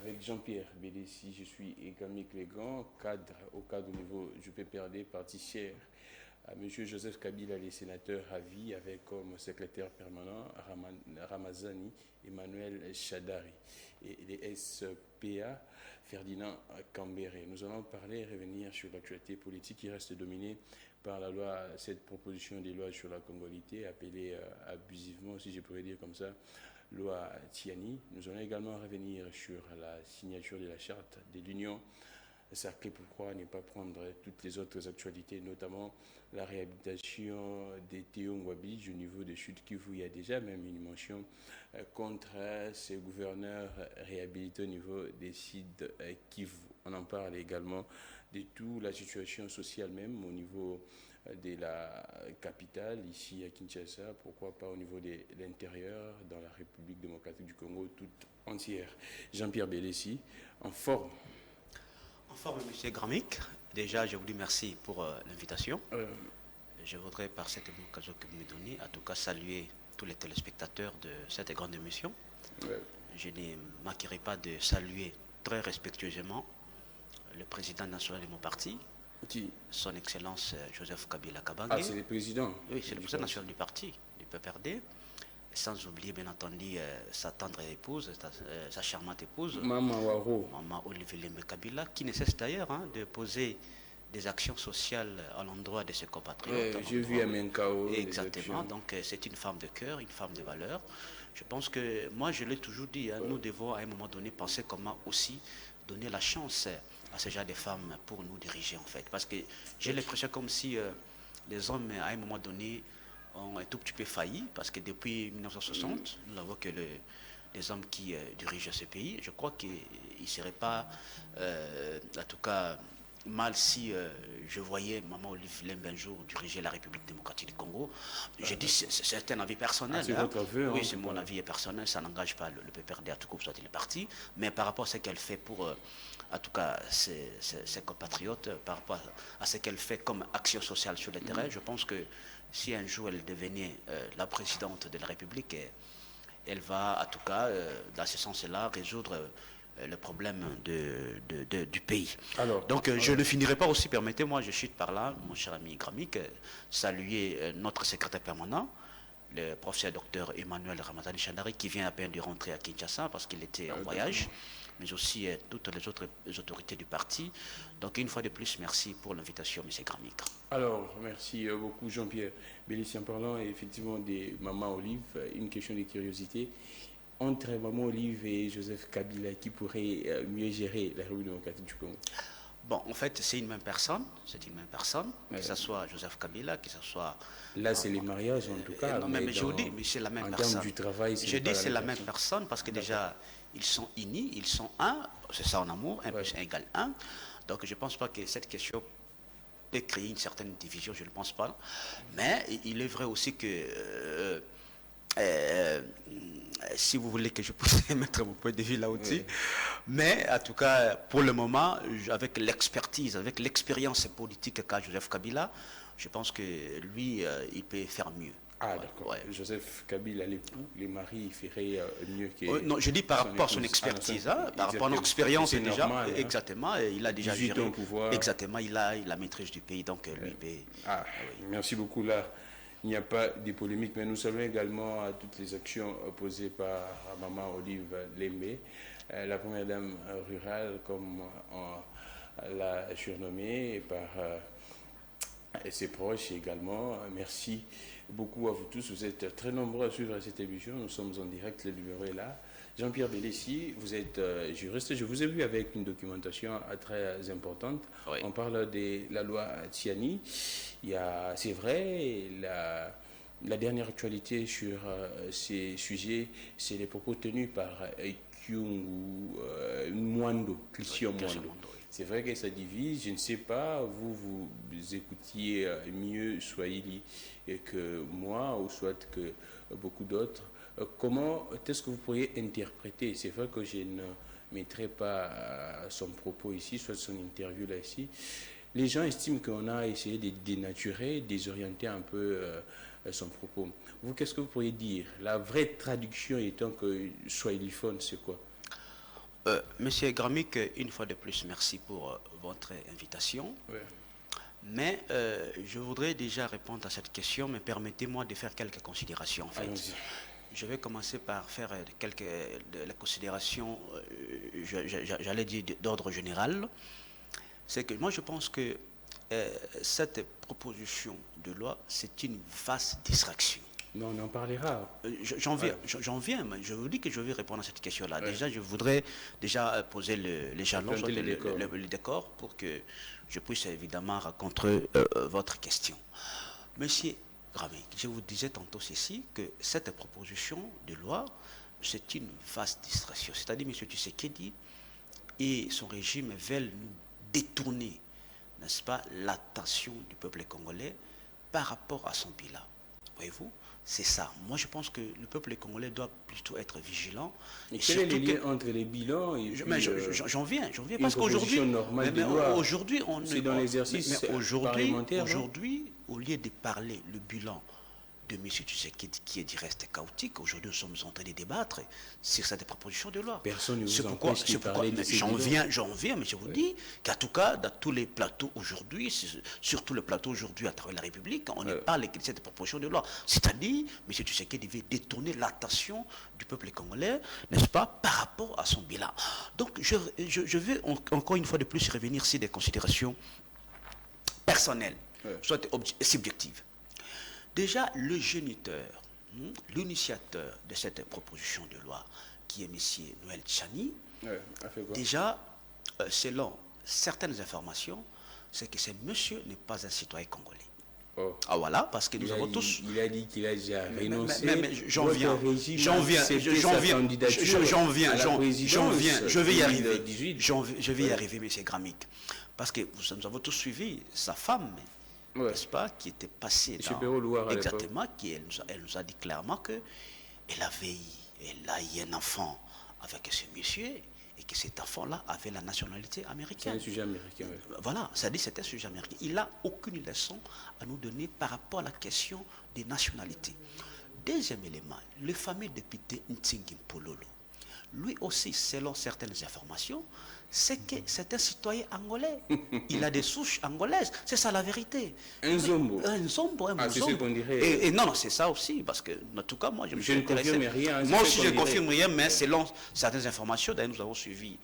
avec Jean-Pierre Bélessi. Je suis également Clégan, cadre au niveau du PPRD, parti cher à M. Joseph Kabila, les sénateurs à vie, avec comme secrétaire permanent Ramazani Emmanuel Chadari et les SPA Ferdinand Cambéré. Nous allons parler et revenir sur l'actualité politique qui reste dominée par la loi, cette proposition de loi sur la congolité, appelée abusivement, si je pourrais dire comme ça, loi Tiani. Nous allons également revenir sur la signature de la charte de l'Union sacrée. Pourquoi ne pas prendre toutes les autres actualités, notamment la réhabilitation des Théo Ngwabidj au niveau de Sud Kivu. Il y a déjà même une mention contre ces gouverneurs réhabilités au niveau des sites Kivu. On en parle également de toute la situation sociale même au niveau de la capitale, ici à Kinshasa, pourquoi pas au niveau de l'intérieur, dans la République démocratique du Congo toute entière. Jean-Pierre Bélessi, en forme. En forme, M. Gramic. Déjà, je vous dis merci pour l'invitation. Je voudrais, par cette occasion que vous me donnez, en tout cas saluer tous les téléspectateurs de cette grande émission. Je ne manquerai pas de saluer très respectueusement le président national de mon parti, son Excellence Joseph Kabila Kabange. Ah, c'est le président? Oui, c'est le président national du parti, du PPRD. Sans oublier, bien entendu, sa tendre épouse, sa charmante épouse, Maman Waro. Maman Olivier Lembe Kabila, qui ne cesse d'ailleurs de poser des actions sociales à l'endroit de ses compatriotes. J'ai vu à Menkao. Exactement, donc c'est une femme de cœur, une femme de valeur. Je pense que, moi je l'ai toujours dit, nous devons à un moment donné penser comment aussi donner la chance à ce genre de femmes pour nous diriger en fait. Parce que j'ai l'impression comme si les hommes à un moment donné ont un tout petit peu failli, parce que depuis 1960, nous avons que les hommes qui dirigent ce pays. Je crois qu'il ne serait pas, en tout cas, mal si je voyais Maman Olive Lembe un jour diriger la République démocratique du Congo. Je dis, c'est un avis personnel. C'est votre avis, oui, c'est mon avis personnel, ça n'engage pas le PPRD, à tout coup, soit le parti, mais par rapport à ce qu'elle fait pour, en tout cas, ses compatriotes, par rapport à ce qu'elle fait comme action sociale sur le terrain, je pense que si un jour elle devenait la présidente de la République, elle va, en tout cas, dans ce sens-là, résoudre le problème du pays. Donc je ne finirai pas aussi, permettez-moi, je chute par là, mon cher ami Gramic, saluer notre secrétaire permanent, le professeur docteur Emmanuel Ramazani Chandari, qui vient à peine de rentrer à Kinshasa parce qu'il était en voyage, mais aussi toutes les autres autorités du parti. Donc une fois de plus, merci pour l'invitation, M. Gramic. Alors, merci beaucoup Jean-Pierre Bélessi. En parlant effectivement des Maman Olive, une question de curiosité. Entre Maman Olive et Joseph Kabila, qui pourrait mieux gérer la République démocratique du Congo? Bon, en fait, c'est une même personne, que ce soit Joseph Kabila, que ce soit... Là, c'est les mariages en tout cas. Non, mais je vous dis, mais c'est la même personne. En termes du travail, je dis c'est la même personne parce que déjà, ils sont unis, ils sont un, c'est ça en amour, 1 plus 1 égale 1. Donc, je ne pense pas que cette question peut créer une certaine division, je ne pense pas. Mais il est vrai aussi que... si vous voulez que je puisse mettre mon point de vue là aussi. Mais en tout cas, pour le moment, avec l'expertise, avec l'expérience politique qu'a Joseph Kabila, je pense que lui, il peut faire mieux. Ah d'accord. Joseph Kabila, l'époux, les maris, il ferait mieux que... non, je dis par rapport à son expertise, par rapport à son expérience déjà. Normal, exactement, il a déjà géré. Ans pouvoir. Exactement, il a la maîtrise du pays, donc lui peut... Merci beaucoup là. Il n'y a pas de polémique, mais nous saluons également à toutes les actions posées par Maman Olive Lembe, la première dame rurale, comme on l'a surnommée, et par ses proches également. Merci beaucoup à vous tous. Vous êtes très nombreux à suivre cette émission. Nous sommes en direct, le numéro est là. Jean-Pierre Bélessi, vous êtes juriste. Je vous ai vu avec une documentation très importante. Oui. On parle de la loi Tiani. C'est vrai, la dernière actualité sur ces sujets, c'est les propos tenus par Kyungu Mwando, Christian Mwando. C'est vrai que ça divise. Je ne sais pas, vous écoutiez mieux Swahili que moi, ou soit que beaucoup d'autres. Comment est-ce que vous pourriez interpréter? C'est vrai que je ne mettrai pas son propos ici, soit son interview là ici. Les gens estiment qu'on a essayé de dénaturer, désorienter un peu son propos. Vous, qu'est-ce que vous pourriez dire? La vraie traduction étant que swahiliphone, c'est quoi? Monsieur Gramic, une fois de plus, merci pour votre invitation. Ouais. Mais je voudrais déjà répondre à cette question, mais permettez-moi de faire quelques considérations en fait. Je vais commencer par faire quelques considérations, j'allais dire d'ordre général. C'est que moi je pense que cette proposition de loi, c'est une vaste distraction. Non, on en parlera. J'en viens, mais je vous dis que je vais répondre à cette question-là. Ouais. Déjà, je voudrais déjà poser les jalons, le décor, pour que je puisse évidemment raconter votre question. Monsieur Gramic, je vous disais tantôt ceci, que cette proposition de loi, c'est une vaste distraction. C'est-à-dire, M. Tshisekedi et son régime veulent nous détourner, n'est-ce pas, l'attention du peuple congolais par rapport à son bilan. Voyez-vous? C'est ça. Moi, je pense que le peuple congolais doit plutôt être vigilant. Et quel est le lien entre les bilans et j'en viens, parce qu'aujourd'hui, aujourd'hui, c'est dans l'exercice parlementaire. Aujourd'hui, au lieu de parler le bilan de M. Tshisekedi qui est du reste chaotique, aujourd'hui nous sommes en train de débattre sur cette proposition de loi. Personne ne vous empêche de parler de ces bilans. J'en viens, mais je vous dis qu'en tout cas, dans tous les plateaux aujourd'hui, surtout le plateau aujourd'hui à travers la République, on ne parle que de cette proposition de loi. C'est-à-dire, M. Tshisekedi devait détourner l'attention du peuple congolais, n'est-ce pas, par rapport à son bilan. Donc, je veux encore une fois de plus revenir sur des considérations personnelles, soit subjectives. Déjà, le géniteur, l'initiateur de cette proposition de loi, qui est M. Noël Tchani, déjà, selon certaines informations, c'est que ce monsieur n'est pas un citoyen congolais. Oh. Ah voilà, parce que nous avons tous... Il a dit qu'il a déjà renoncé. Mais j'en viens, je vais y arriver. Je vais y arriver, M. Gramic. Parce que nous avons tous suivi sa femme, n'est-ce pas, qui était passée dans... Exactement, elle nous a dit clairement qu'elle a eu un enfant avec ce monsieur et que cet enfant-là avait la nationalité américaine. C'est un sujet américain. Voilà, ça dit c'est un sujet américain. Il n'a aucune leçon à nous donner par rapport à la question des nationalités. Deuxième élément, le fameux député Ntsingi Mpololo. Lui aussi, selon certaines informations, c'est que c'est un citoyen angolais. Il a des souches angolaises. C'est ça la vérité. Un zombo. Un zombo. C'est ce qu'on dirait. Et non, c'est ça aussi, parce que, en tout cas, moi, je ne confirme rien. Moi aussi, je ne confirme rien, mais selon certaines informations, d'ailleurs, nous avons suivi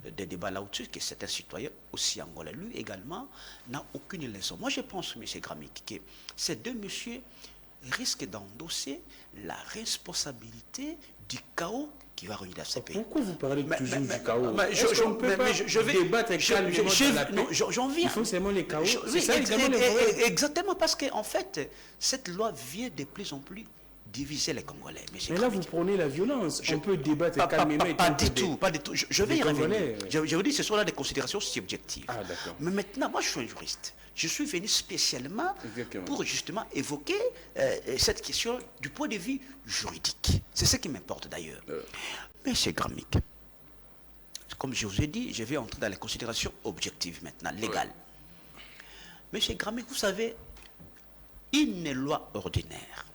des débats là-dessus, que c'est un citoyen aussi angolais. Lui également n'a aucune leçon. Moi, je pense, M. Gramic, que ces deux messieurs risquent d'endosser la responsabilité du chaos qui va réunir ces pays. Pourquoi vous parlez toujours du chaos? Je vais débattre calmement dans la paix. J'en viens. Il faut seulement les chaos. Exactement, parce qu'en fait, cette loi vient de plus en plus diviser les Congolais. Mais là, vous prenez la violence. On peut débattre calmement. Pas du tout. Je vais y revenir. Je vous dis, ce sont là des considérations subjectives. Ah, d'accord. Mais maintenant, moi, je suis un juriste. Je suis venu spécialement pour justement évoquer cette question du point de vue juridique. C'est ce qui m'importe d'ailleurs. Mais c'est Gramic. Comme je vous ai dit, je vais entrer dans les considérations objectives maintenant, légales. Mais chez Gramic, vous savez, une loi ordinaire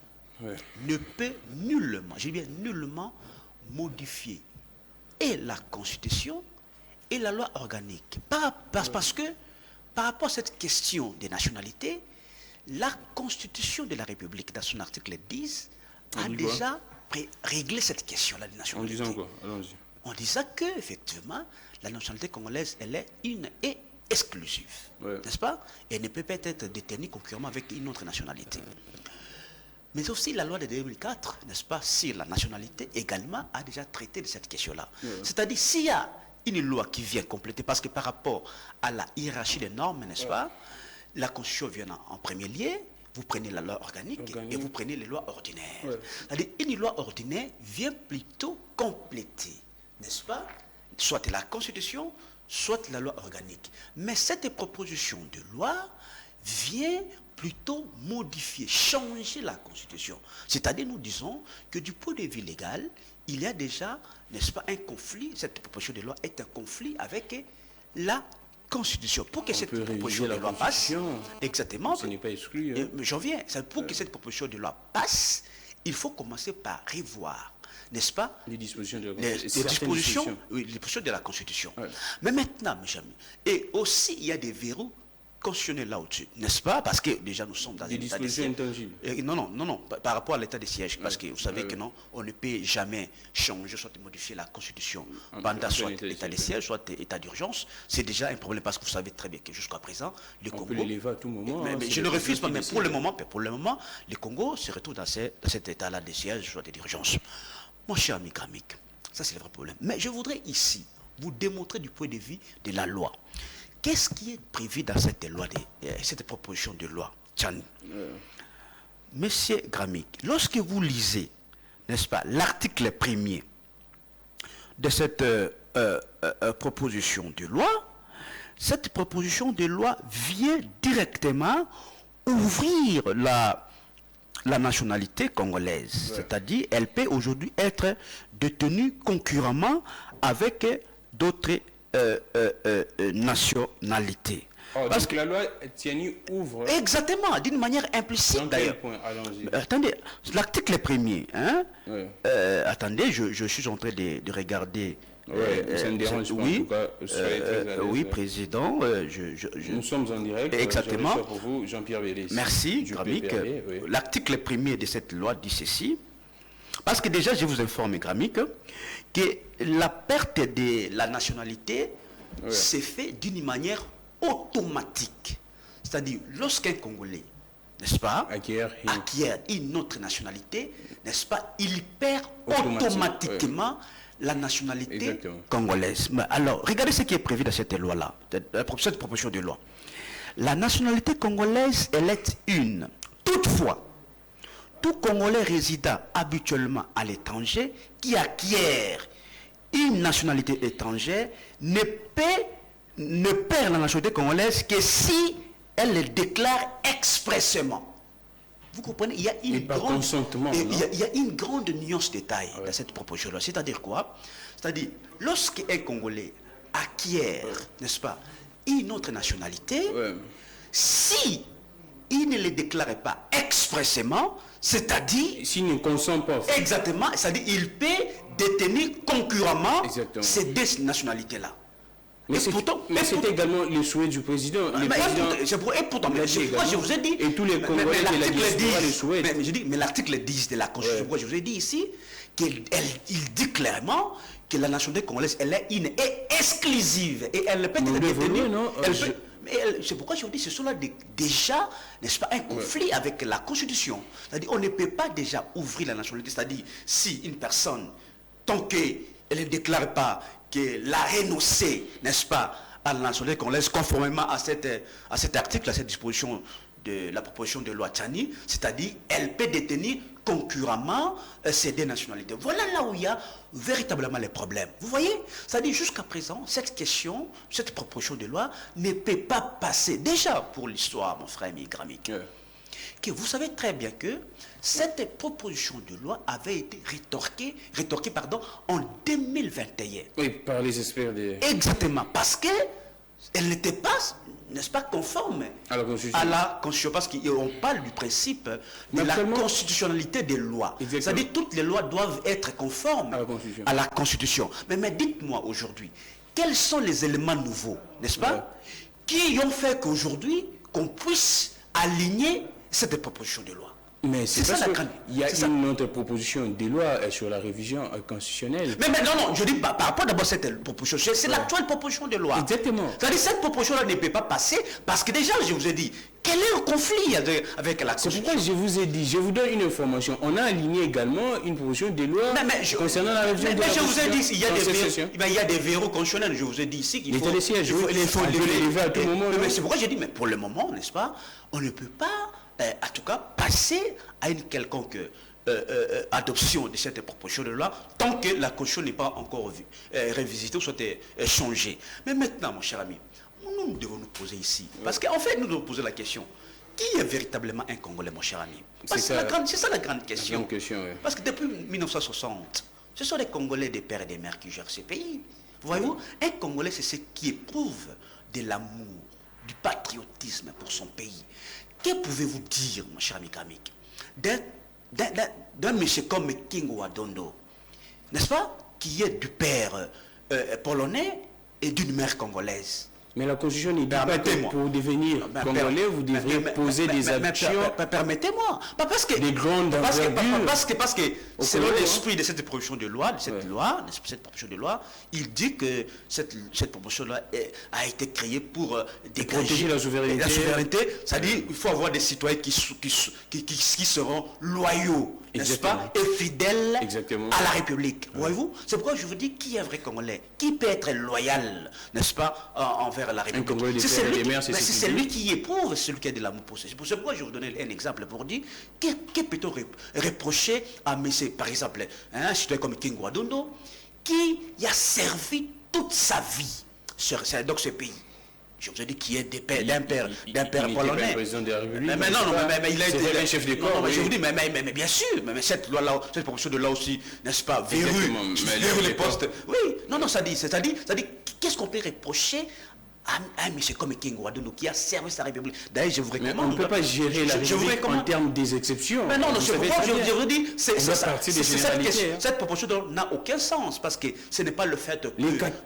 ne peut nullement, je dis bien nullement, modifier et la Constitution et la loi organique. Parce que, par rapport à cette question des nationalités, la Constitution de la République, dans son article 10, a déjà réglé cette question-là des nationalités. En disant quoi? Allons-y. En disant que, effectivement, la nationalité congolaise, elle est une et exclusive. N'est-ce pas? Et ne peut pas être détenue concurremment avec une autre nationalité. Mais aussi la loi de 2004, n'est-ce pas, sur la nationalité également a déjà traité de cette question-là. C'est-à-dire, s'il y a une loi qui vient compléter, parce que par rapport à la hiérarchie des normes, n'est-ce pas, la Constitution vient en premier lieu, vous prenez la loi organique et vous prenez les lois ordinaires. C'est-à-dire, une loi ordinaire vient plutôt compléter, n'est-ce pas, soit la Constitution, soit la loi organique. Mais cette proposition de loi vient plutôt modifier, changer la Constitution. C'est-à-dire, nous disons que du point de vue légal, il y a déjà, n'est-ce pas, un conflit. Cette proposition de loi est un conflit avec la Constitution. Pour que cette proposition de loi passe, exactement, ce n'est pas exclu. J'en viens. Pour que cette proposition de loi passe, il faut commencer par revoir n'est-ce pas, les dispositions de la les dispositions, oui, les dispositions de la Constitution. Ouais. Mais maintenant, mes amis, et aussi il y a des verrous constitutionnels là au-dessus, n'est-ce pas? Parce que déjà nous sommes dans des dispositions intangibles. Non, par rapport à l'état de siège, parce que vous savez que non, on ne peut jamais changer, soit modifier la Constitution pendant soit état de siège, soit état d'urgence. C'est déjà un problème parce que vous savez très bien que jusqu'à présent, le Congo. On peut l'élever à tout moment. Mais je ne refuse pas, mais pour le moment, le Congo se retrouve dans cet état-là de siège, soit d'urgence. Mon cher ami Gramik, ça c'est le vrai problème. Mais je voudrais ici vous démontrer du point de vue de la loi. Qu'est-ce qui est prévu dans cette loi, cette proposition de loi, Tchani? Monsieur Gramik, lorsque vous lisez, n'est-ce pas, l'article 1er de cette proposition de loi, cette proposition de loi vient directement ouvrir la nationalité congolaise. Ouais. C'est-à-dire, elle peut aujourd'hui être détenue concurremment avec d'autres nationalités. Parce que la loi Tiani ouvre... Exactement, d'une manière implicite d'ailleurs. Attendez, l'article 1er, hein, ouais. Attendez, je suis en train de regarder... ça me dérange pas, oui, en tout cas, soyez très à l'aise. Oui, président. Nous sommes en direct. Exactement. Pour vous, Jean-Pierre Vélez. Merci, Gramik. Oui. L'article 1er de cette loi dit ceci. Parce que déjà, je vous informe, Gramik, que la perte de la nationalité s'est faite d'une manière automatique. C'est-à-dire, lorsqu'un Congolais, n'est-ce pas, acquiert une autre nationalité, n'est-ce pas, il perd automatiquement la nationalité congolaise. Mais alors, regardez ce qui est prévu dans cette loi-là, cette proposition de loi. La nationalité congolaise, elle est une. Toutefois, tout Congolais résidant habituellement à l'étranger qui acquiert une nationalité étrangère ne perd la nationalité congolaise que si elle le déclare expressément. Vous comprenez? Il y a une grande nuance de détail dans cette proposition-là. C'est-à-dire quoi? C'est-à-dire, lorsqu'un Congolais acquiert, n'est-ce pas, une autre nationalité, si il ne le déclare pas expressément, c'est-à-dire... S'il ne consent pas. Exactement, c'est-à-dire il peut détenir concurremment ces deux nationalités-là. Mais c'était également le souhait du président. Pourtant, je vous ai dit... Et tous les Congolais de la diaspora le souhaitent. Mais l'article 10 de la Constitution, je vous ai dit ici, qu'il dit clairement que la nationalité congolaise, elle est une et exclusive. Et elle ne peut être détenue... C'est pourquoi je vous dis, ce sont là déjà, n'est-ce pas, un conflit avec la Constitution. C'est-à-dire, on ne peut pas déjà ouvrir la nationalité. C'est-à-dire, si une personne, tant qu'elle ne déclare pas qu'elle a renoncé, n'est-ce pas, à la nationalité congolaise, conformément à cet article, à cette disposition de la proposition de loi Tchani, c'est-à-dire, elle peut détenir concurremment ces deux nationalités. Voilà là où il y a véritablement les problèmes. Vous voyez? C'est-à-dire, jusqu'à présent, cette question, cette proposition de loi ne peut pas passer. Déjà, pour l'histoire, mon frère Gramik, que vous savez très bien que cette proposition de loi avait été rétorquée en 2021. Oui, par les experts des... Exactement, parce qu'elle n'était pas, n'est-ce pas, conforme à la Constitution, parce qu'on parle du principe de la constitutionnalité des lois. C'est-à-dire toutes les lois doivent être conformes à la Constitution. Mais dites-moi aujourd'hui, quels sont les éléments nouveaux, n'est-ce pas, qui ont fait qu'aujourd'hui, qu'on puisse aligner cette proposition de loi? Mais c'est ça la grande... Il y a une autre proposition de loi sur la révision constitutionnelle. Mais non, je dis par rapport d'abord à cette proposition, c'est l'actuelle proposition de loi. Exactement. C'est-à-dire cette proposition-là ne peut pas passer parce que déjà, je vous ai dit, quel est le conflit avec la Constitution? C'est pourquoi je vous ai dit, je vous donne une information. On a aligné également une proposition de loi concernant la révision de la Constitution. Mais je vous ai dit, il y a des verrous constitutionnels. Je vous ai dit ici qu'il faut... Il faut les lever à tout moment. Mais c'est pourquoi j'ai dit, mais pour le moment, n'est-ce pas, on ne peut pas... en tout cas, passer à une quelconque adoption de cette proposition de loi tant que la Constitution n'est pas encore révisitée ou soit changée. Mais maintenant, mon cher ami, nous devons nous poser ici. Parce qu'en fait, nous devons poser la question. Qui est véritablement un Congolais, mon cher ami? C'est ça la grande question. Parce que depuis 1960, ce sont les Congolais des pères et des mères qui gèrent ces pays. Voyez-vous, un Congolais, c'est ce qui éprouve de l'amour, du patriotisme pour son pays. Que pouvez-vous dire, mon cher ami Gramik, d'un monsieur comme King Wadondo, n'est-ce pas, qui est du père polonais et d'une mère congolaise. Mais la Constitution n'est pas que pour devenir Congolais, vous devrez poser des actions. Permettez-moi. Parce que, des grandes envergures. Parce que selon l'esprit de cette proposition de loi, cette proposition de loi, il dit que cette proposition de loi a été créée pour protéger la souveraineté. La souveraineté, c'est-à-dire qu'il faut avoir des citoyens qui seront loyaux, n'est-ce pas, et fidèles à la République. Voyez-vous? C'est pourquoi je vous dis qui est un vrai Congolais, qui peut être loyal, n'est-ce pas, envers la République. C'est celui qui éprouve, celui qui a de l'amour pour ça. C'est pourquoi je vais vous donner un exemple pour dire que peut-on reprocher à monsieur, par exemple, un citoyen comme King Wadondo, qui a servi toute sa vie dans ce pays. Je vous ai dit qu'il est d'un père polonais. Président de la République. Mais il a été un chef de corps. Je vous dis, mais bien sûr, mais cette loi-là, cette proposition de loi aussi, n'est-ce pas, verrue les postes. Oui, ça dit, qu'est-ce qu'on peut reprocher à M. comme King Wadondo qui a servi sa République? D'ailleurs, je vous recommande. Mais on ne peut pas gérer la République en termes des exceptions. Mais non, je vous dis, cette proposition n'a aucun sens parce que ce n'est pas le fait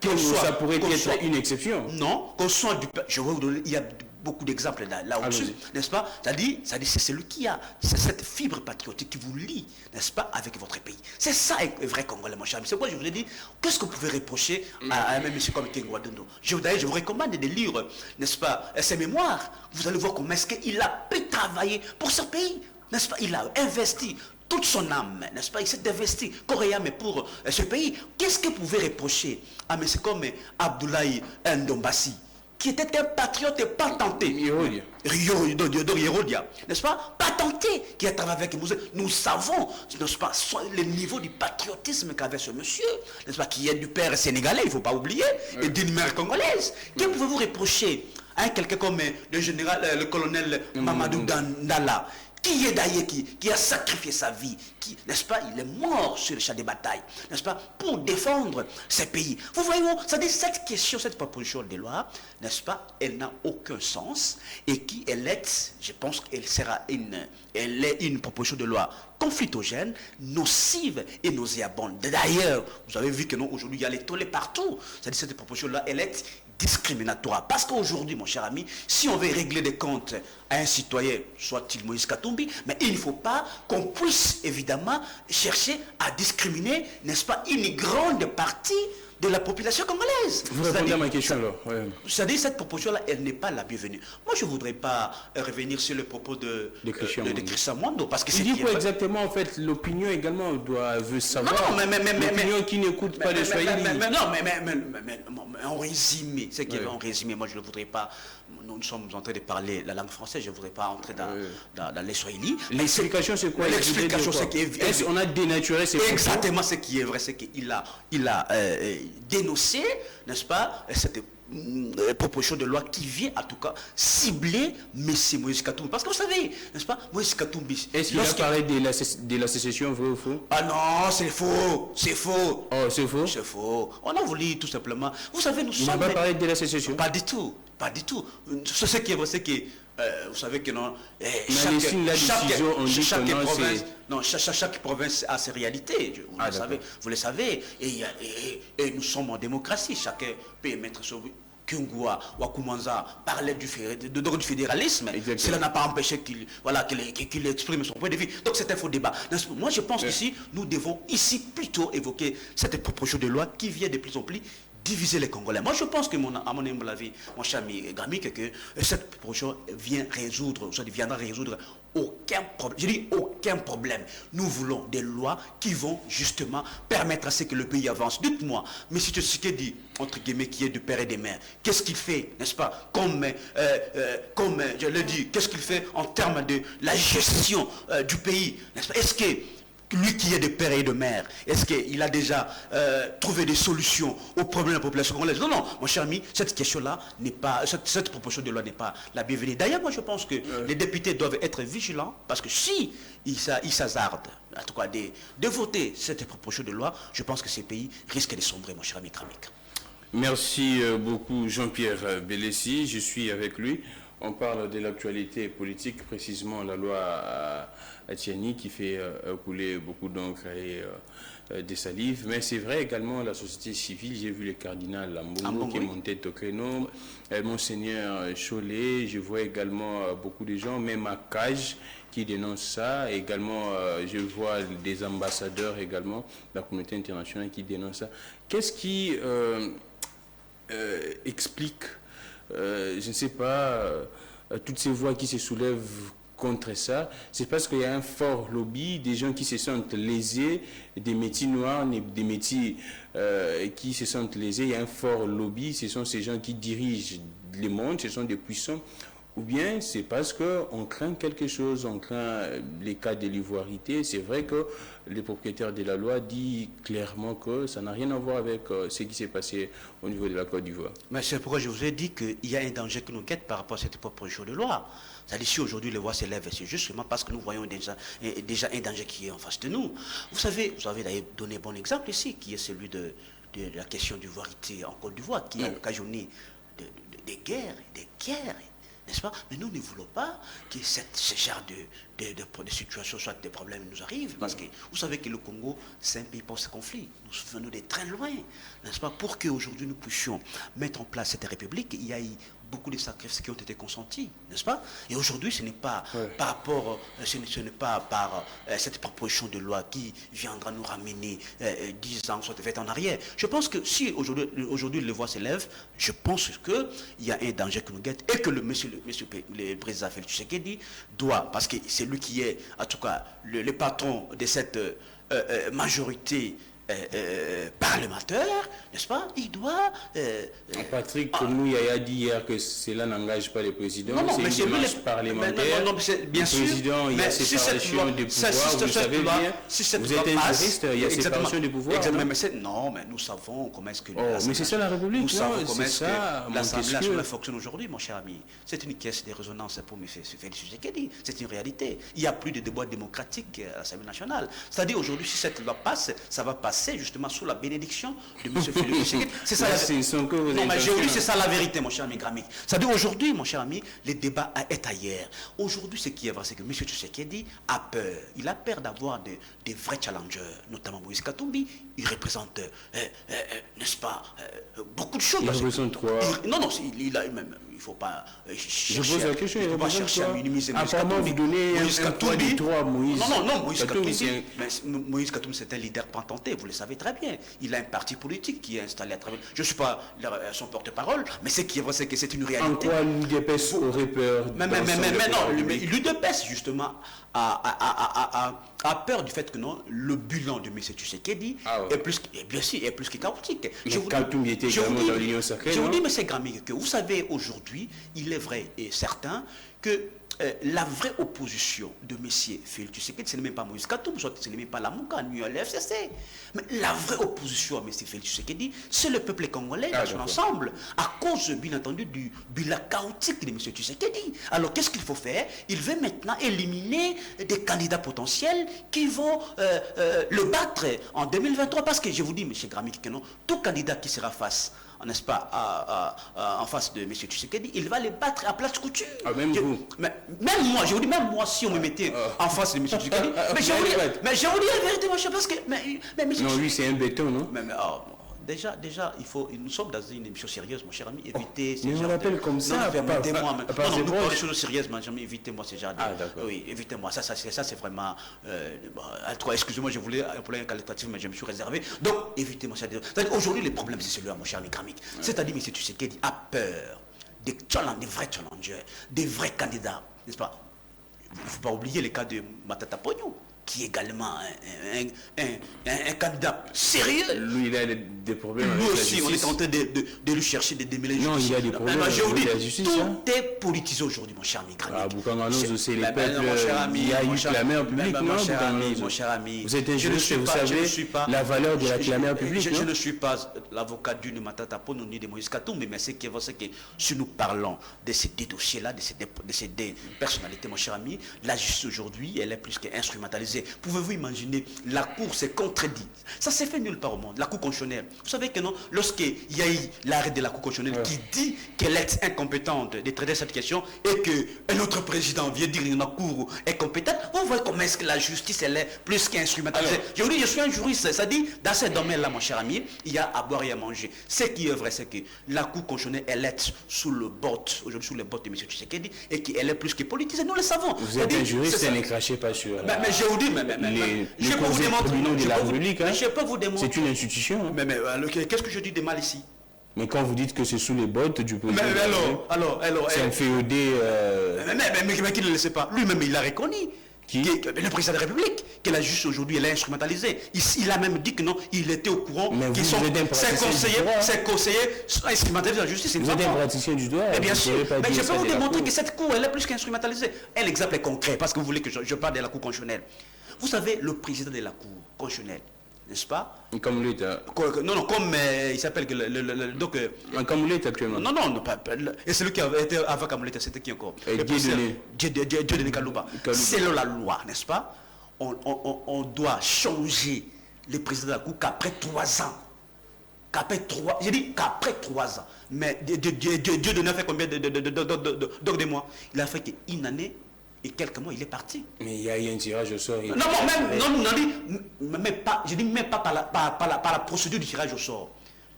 que ça pourrait être une exception. Non, qu'on soit du. Je vais vous donner, il y a beaucoup d'exemples là-dessus, n'est-ce pas? C'est-à-dire, c'est celui qui a cette fibre patriotique qui vous lie, n'est-ce pas, avec votre pays. C'est ça un vrai Congolais, mon cher ami. C'est pourquoi je vous ai dit, qu'est-ce que vous pouvez reprocher à un monsieur comme King Wadondo? D'ailleurs, je vous recommande de lire, n'est-ce pas, ses mémoires. Vous allez voir comment est-ce qu'il a pu travailler pour ce pays, n'est-ce pas? Il a investi toute son âme, n'est-ce pas? Il s'est investi corps et âme pour ce pays. Qu'est-ce que vous pouvez reprocher à monsieur comme Abdoulaye Ndombassi, qui était un patriote patenté, Yerodia, n'est-ce pas, patenté, qui a travaillé avec nous. Nous savons, n'est-ce pas, le niveau du patriotisme qu'avait ce monsieur, n'est-ce pas, qui est du père sénégalais, il ne faut pas oublier, et d'une mère congolaise. Que pouvez-vous reprocher à quelqu'un comme le général, le colonel Mamadou Dandala, qui est d'ailleurs, qui a sacrifié sa vie, n'est-ce pas, il est mort sur le champ de bataille, n'est-ce pas, pour défendre ces pays. Vous voyez, c'est-à-dire cette question, cette proposition de loi, n'est-ce pas, elle n'a aucun sens et je pense qu'elle est une proposition de loi conflictogène, nocive et nauséabonde. D'ailleurs, vous avez vu que non, aujourd'hui, il y a les tollés partout. C'est-à-dire cette proposition-là, elle est discriminatoire. Parce qu'aujourd'hui, mon cher ami, si on veut régler des comptes à un citoyen, soit-il Moïse Katumbi, mais il ne faut pas qu'on puisse évidemment chercher à discriminer, n'est-ce pas, une grande partie de la population congolaise. Vous répondez à ma question alors. C'est-à-dire cette proposition-là, elle n'est pas la bienvenue. Moi, je ne voudrais pas revenir sur le propos de Christian Mwando, parce que c'est dit quoi exactement, en fait, l'opinion également veut savoir. Non, mais l'opinion qui n'écoute pas le Swahili. Mais en résumé, c'est qu'il en résumé, moi je ne voudrais pas. Nous sommes en train de parler la langue française, je ne voudrais pas entrer dans les Swahili. L'explication, c'est quoi? L'explication, c'est qu'on a dénaturé ces propos? Exactement, ce qui est vrai, c'est qu'il a dénoncé, n'est-ce pas, cette proposition de loi qui vient en tout cas cibler M. Moïse Katumbi. Parce que vous savez, n'est-ce pas, Moïse Katumbi. Est-ce qu'il a parlé de la sécession, vrai ou faux? Ah non, c'est faux. C'est faux. Oh, c'est faux? C'est faux. On a voulu tout simplement. Vous savez, nous sommes. Il n'a pas parlé de la sécession? Pas du tout. Pas du tout. Ce qui est vrai, c'est que vous savez que non. Chaque province a ses réalités. Vous le savez. Et nous sommes en démocratie. Chacun peut mettre sur Kungwa, Wakumanza parlait du fédéralisme. Exactement. Cela n'a pas empêché qu'il exprime son point de vue. Donc c'est un faux débat. Moi je pense qu'ici, nous devons ici plutôt évoquer cette proposition de loi qui vient de plus en plus diviser les Congolais. Moi je pense que, à mon humble avis, mon cher ami Gramik, que cette proposition viendra résoudre aucun problème. Je dis aucun problème. Nous voulons des lois qui vont justement permettre à ce que le pays avance. Dites-moi, M. Tshisekedi, entre guillemets, qui est du père et des mères, qu'est-ce qu'il fait, n'est-ce pas, comme je le dis, qu'est-ce qu'il fait en termes de la gestion du pays, n'est-ce pas? Est-ce que lui qui est de père et de mère, est-ce qu'il a déjà trouvé des solutions aux problèmes de la population congolaise? Non, mon cher ami, cette question-là n'est pas, cette proposition de loi n'est pas la bienvenue. D'ailleurs, moi je pense que les députés doivent être vigilants, parce que si ils s'hasardent, en tout cas, de voter cette proposition de loi, je pense que ces pays risquent de sombrer, mon cher ami Kramik. Merci beaucoup Jean-Pierre Bélessi, je suis avec lui. On parle de l'actualité politique, précisément la loi Atiani qui fait couler beaucoup d'encre et des salives. Mais c'est vrai également la société civile. J'ai vu le cardinal Ambongo qui est monté au créneau, Monseigneur Cholet. Je vois également beaucoup de gens, même à Cage, qui dénoncent ça. Également, je vois des ambassadeurs également de la communauté internationale qui dénoncent ça. Qu'est-ce qui explique, je ne sais pas, toutes ces voix qui se soulèvent contre ça? C'est parce qu'il y a un fort lobby, des gens qui se sentent lésés, des métiers noirs, des métiers qui se sentent lésés. Il y a un fort lobby, ce sont ces gens qui dirigent le monde, ce sont des puissants. Ou bien c'est parce qu'on craint quelque chose, on craint les cas de l'ivoirité. C'est vrai que le propriétaire de la loi dit clairement que ça n'a rien à voir avec ce qui s'est passé au niveau de la Côte d'Ivoire. Mais c'est pourquoi je vous ai dit qu'il y a un danger qui nous guette par rapport à cette proposition de loi. C'est-à-dire si aujourd'hui les voix s'élèvent, c'est justement parce que nous voyons déjà un danger qui est en face de nous. Vous avez d'ailleurs donné un bon exemple ici, qui est celui de la question d'ivoirité en Côte d'Ivoire, qui a occasionné des guerres, n'est-ce pas? Mais nous ne voulons pas que ce genre de situation, soit des problèmes nous arrivent. Parce que vous savez que le Congo, c'est un pays post-conflit. Nous venons de très loin, n'est-ce pas? Pour qu'aujourd'hui nous puissions mettre en place cette république, il y a eu beaucoup de sacrifices qui ont été consentis, n'est-ce pas? Et aujourd'hui, ce n'est pas par rapport, ce n'est pas par cette proposition de loi qui viendra nous ramener 10 ans, soit 20 en arrière. Je pense que si aujourd'hui les voix s'élèvent, je pense qu'il y a un danger qui nous guette et que le président Félix Tshisekedi doit, parce que c'est lui qui est, en tout cas, le patron de cette majorité parlementaire, n'est-ce pas? Il doit... Patrick, comme nous, il a dit hier que cela n'engage pas les présidents, c'est une démarche parlementaire. Bien sûr, le président, il y a séparation des pouvoirs, vous savez bien. Vous êtes un juriste, il y a séparation des pouvoirs. Non, mais nous savons comment est-ce que... mais c'est ça la République, nous savons comment est-ce que l'Assemblée nationale fonctionne aujourd'hui, mon cher ami. C'est une caisse de résonance pour M. Félix Tshisekedi. C'est une réalité. Il n'y a plus de débat démocratique à l'Assemblée nationale. C'est-à-dire aujourd'hui, si cette loi passe, ça va passer justement sous la bénédiction de M. Félix Tshisekedi. C'est ça, c'est ça la vérité, mon cher ami Grammic. C'est-à-dire aujourd'hui, mon cher ami, le débat est ailleurs. Aujourd'hui, ce qui est vrai, c'est que M. Tshisekedi a peur. Il a peur d'avoir des vrais challengers, notamment Moïse Katumbi. Il représente, n'est-ce pas, beaucoup de choses. Il représente quoi? Non, il a même... Il ne faut pas chercher, je pose la question, il faut pas chercher à minimiser Moïse Katumbi. Vous donnez un poids de 3 Moïse. Non, Moïse Katumbi, c'est un leader patenté, vous le savez très bien. Il a un parti politique qui est installé à travers... Je ne suis pas son porte-parole, mais ce qui est vrai, c'est que c'est une réalité. En quoi l'UDPS aurait peur? Mais non, l'UDPS, justement, a peur du fait que non, le bilan de M. Tshisekedi est plus que chaotique. Katumbi était également dans l'Union sacrée. Je vous dis, M. Grammic, que vous savez, aujourd'hui, il est vrai et certain que la vraie opposition de M. Félix Tshisekedi, ce n'est même pas Moïse Katumbi, ce n'est même pas la Mouka, ni le FCC. Mais la vraie opposition à M. Félix Tshisekedi, c'est le peuple congolais dans son ensemble, à cause, bien entendu, du bilan chaotique de M. Tshisekedi. Alors, qu'est-ce qu'il faut faire? Il veut maintenant éliminer des candidats potentiels qui vont le battre en 2023. Parce que je vous dis, M. Grammic, que non, tout candidat qui sera face, n'est-ce pas, en face de M. Tshisekedi, il va les battre à place couture. Même vous. Même moi, je vous dis, même moi, si on me mettait en face de M. Tshisekedi, mais je vous dis la vérité, mon cher, parce que... non, lui, c'est un béton, non? Déjà, nous sommes dans une émission sérieuse, mon cher ami. Évitez mais on l'appelle comme ça. Permettez-moi. Non, nous parlons de choses sérieuses, mon cher ami. Évitez-moi ce genre de... d'accord. Oui, évitez-moi. Ça c'est vraiment... excusez-moi, je voulais employer un qualificatif, mais je me suis réservé. Donc, évitez-moi ça. Aujourd'hui, le problème, c'est celui-là, mon cher ami Grammic. C'est-à-dire, M. Tshisekedi a peur des vrais challengers, des vrais candidats, n'est-ce pas? Il ne faut pas oublier le cas de Matata Pogno, qui est également un candidat sérieux. Lui, il a des problèmes avec la justice. Lui aussi, on est en train de lui chercher des démêlés. Non, il y a des problèmes avec la justice. Tout est politisé aujourd'hui, mon cher ami Grammic. Boukanganoz, c'est les peuples. Il y a eu clameur publique, non, mon cher ami. Vous êtes un juriste, vous savez la valeur de la clameur publique, je ne suis pas l'avocat d'une Matata Pogno ni de Moïse Katumbi, mais ce qui est vrai, c'est que si nous parlons de ces deux dossiers-là, de ces deux personnalités, mon cher ami, la justice aujourd'hui, elle est plus qu'instrumentalisée. instrumentalisé. Pouvez-vous imaginer, la Cour s'est contredit. Ça s'est fait nulle part au monde, la Cour constitutionnelle. Vous savez que non, lorsqu'il y a eu l'arrêt de la Cour constitutionnelle qui dit qu'elle est incompétente de traiter cette question et qu'un autre président vient dire que la Cour est compétente, vous voyez comment est-ce que la justice, elle est plus qu'instrumentalisée. Je vous dis, je suis un juriste, ça dit, dans ce domaine-là, mon cher ami, il y a à boire et à manger. Ce qui est vrai, c'est que la Cour constitutionnelle, elle est sous le botte, aujourd'hui sous le botte de M. Tshisekedi, et qu'elle est plus que politisée, nous le savons. Vous êtes un juriste et ne crachez pas sur mais je vous dis, je peux vous démontrer. Je peux vous démontrer. C'est une institution. Hein. Mais qu'est-ce que je dis de mal ici? Mais quand vous dites que c'est sous les bottes du président, alors, c'est un féodé. Mais qui ne le sait pas? Lui-même, il a reconnu. Qui? Le président de la République, que la justice aujourd'hui, elle est instrumentalisée. Il a même dit que non, il était au courant qu'ils sont ses conseillers sont instrumentalisés de la justice. Vous êtes un praticien du droit. Mais bien sûr, mais je peux vous démontrer que cette cour, elle est plus qu'instrumentalisée. Un exemple est concret, parce que vous voulez que je parle de la cour constitutionnelle. Vous savez, le président de la cour constitutionnelle, n'est-ce pas? Comme l'État. Non, comme il s'appelle donc. Comme l'État actuellement. Non, pas. Et celui qui avait été avant Kamuleta, c'était qui encore? Dieudonné Kalouba. Selon la loi, n'est-ce pas? On doit changer le président de la Cour qu'après 3 ans. J'ai dit qu'après 3 ans. Mais Dieudonné a fait combien de mois? Il a fait qu'une année. Et quelques mois, il est parti. Mais il y a eu un tirage au sort. Je dis même pas par la procédure du tirage au sort.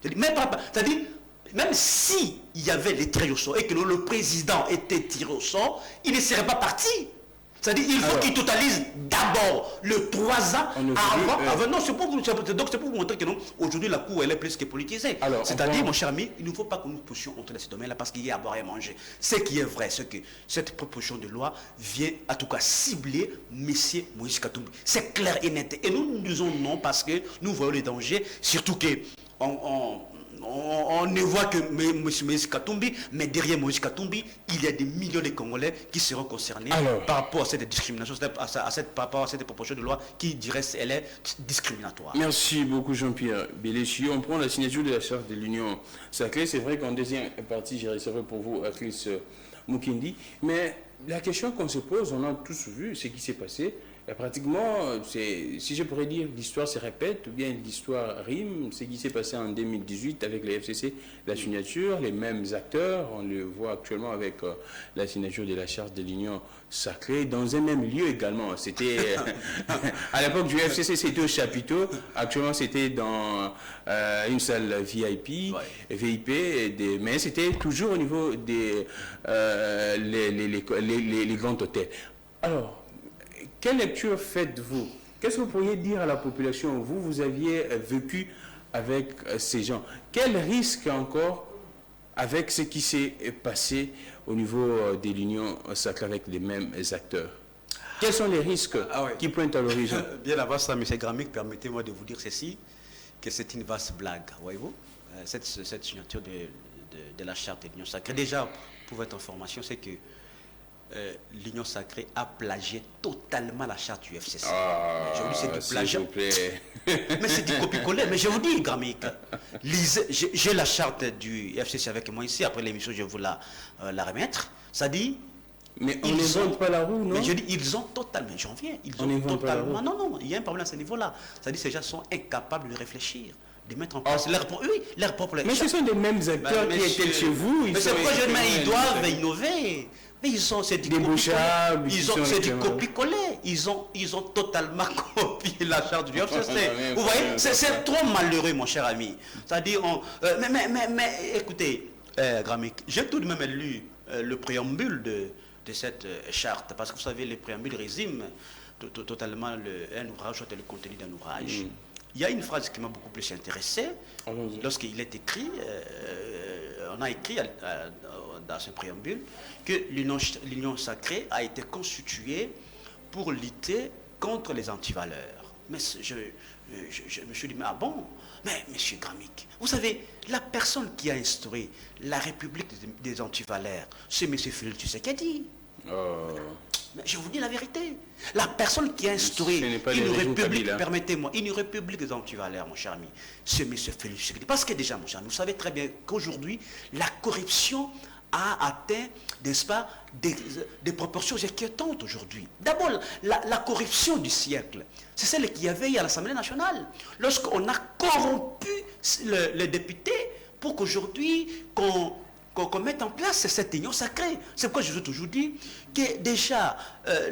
C'est-à-dire, même si il y avait les tirages au sort et que le président était tiré au sort, il ne serait pas parti. C'est-à-dire il faut qu'il totalise d'abord le 3 ans avant. Non, c'est pour vous montrer que non, aujourd'hui la Cour elle est plus que politisée. C'est-à-dire, mon cher ami, il ne faut pas que nous poussions entre ces domaines-là parce qu'il y a à boire et à manger. Ce qui est vrai, c'est que cette proposition de loi vient en tout cas cibler M. Moïse Katumbi. C'est clair et net. Et nous disons non parce que nous voyons les dangers, surtout que on ne voit que M. Moïse Katumbi, mais derrière Moïse Katumbi, il y a des millions de Congolais qui seront concernés par rapport à cette discrimination, par rapport à cette proposition de loi qui dirait qu'elle est discriminatoire. Merci beaucoup Jean-Pierre Béléchi. On prend la signature de la charte de l'Union sacrée. C'est vrai qu'en deuxième partie, j'ai réservé pour vous à Chris Mukindi. Mais la question qu'on se pose, on a tous vu ce qui s'est passé. Et pratiquement, si je pourrais dire, l'histoire se répète, ou bien l'histoire rime, ce qui s'est passé en 2018 avec les FCC, la signature, les mêmes acteurs, on le voit actuellement avec la signature de la charte de l'Union sacrée, dans un même lieu également. C'était, à l'époque du FCC, c'était au chapiteau, actuellement c'était dans une salle VIP, mais c'était toujours au niveau des les grands hôtels. Alors, quelle lecture faites-vous? Qu'est-ce que vous pourriez dire à la population? Vous aviez vécu avec ces gens. Quel risque encore avec ce qui s'est passé au niveau de l'Union sacrée avec les mêmes acteurs? Quels sont les risques qui pointent à l'horizon? Bien avant ça, M. Gramic, permettez-moi de vous dire ceci, que c'est une vaste blague, voyez-vous, cette signature de la charte de l'Union sacrée. Déjà, pour votre information, c'est que l'Union sacrée a plagié totalement la charte du FCC. Je vous dis, c'est du plagiat. Mais c'est du copier-coller. Mais je vous dis, Gramic, j'ai la charte du FCC avec moi ici. Après l'émission, je vais vous la remettre. Ça dit. Mais on n'invente pas la roue, non? Mais je dis, ils ont totalement. J'en viens. Ils ont totalement. Non, il y a un problème à ce niveau-là. Ça dit, ces gens sont incapables de réfléchir, de mettre en place leur propre. Mais ce sont des mêmes acteurs qui étaient chez vous. Mais c'est pourquoi je dis, ils doivent innover. Mais c'est du copier-coller. Ils ont totalement copié la charte du FCC. Vous voyez, c'est trop malheureux, mon cher ami. C'est-à-dire, mais écoutez, Gramic, j'ai tout de même lu le préambule de cette charte, parce que vous savez, le préambule résume totalement un ouvrage, le contenu d'un ouvrage. Il y a une phrase qui m'a beaucoup plus intéressé lorsqu'il est écrit, on a écrit dans ce préambule que l'Union sacrée a été constituée pour lutter contre les antivaleurs. Mais je me suis dit, mais bon, mais monsieur Gramic, vous savez, la personne qui a instauré la République des antivaleurs, c'est monsieur Félix Tshisekedi. Mais je vous dis la vérité. La personne qui a instauré une république, permettez-moi, une république des antivaleurs, mon cher ami, c'est M. Félix Tshisekedi. Parce que déjà, mon cher ami, vous savez très bien qu'aujourd'hui, la corruption a atteint, n'est-ce pas, des proportions inquiétantes aujourd'hui. D'abord, la corruption du siècle, c'est celle qu'il y avait à l'Assemblée nationale. Lorsqu'on a corrompu les députés pour qu'aujourd'hui, qu'on mette en place cette union sacrée. C'est pourquoi je vous ai toujours dit que déjà,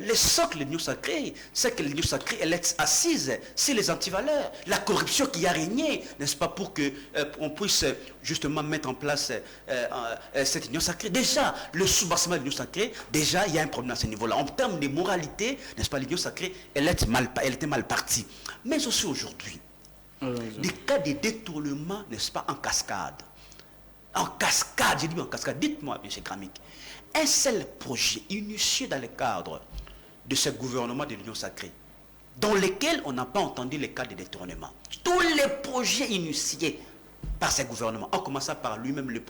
les socles de l'union sacrée, c'est que l'union sacrée, elle est assise sur les antivaleurs. La corruption qui a régné, n'est-ce pas, pour qu'on puisse justement mettre en place cette union sacrée. Déjà, le soubassement de l'union sacrée, déjà, il y a un problème à ce niveau-là. En termes de moralité, n'est-ce pas, l'union sacrée, elle était mal partie. Mais aussi aujourd'hui, des cas de détournement, n'est-ce pas, en cascade. En cascade, j'ai dit en cascade, dites-moi, M. Gramic, un seul projet initié dans le cadre de ce gouvernement de l'Union sacrée, dans lequel on n'a pas entendu les cas de détournement. Tous les projets initiés par ce gouvernement, en commençant par lui-même le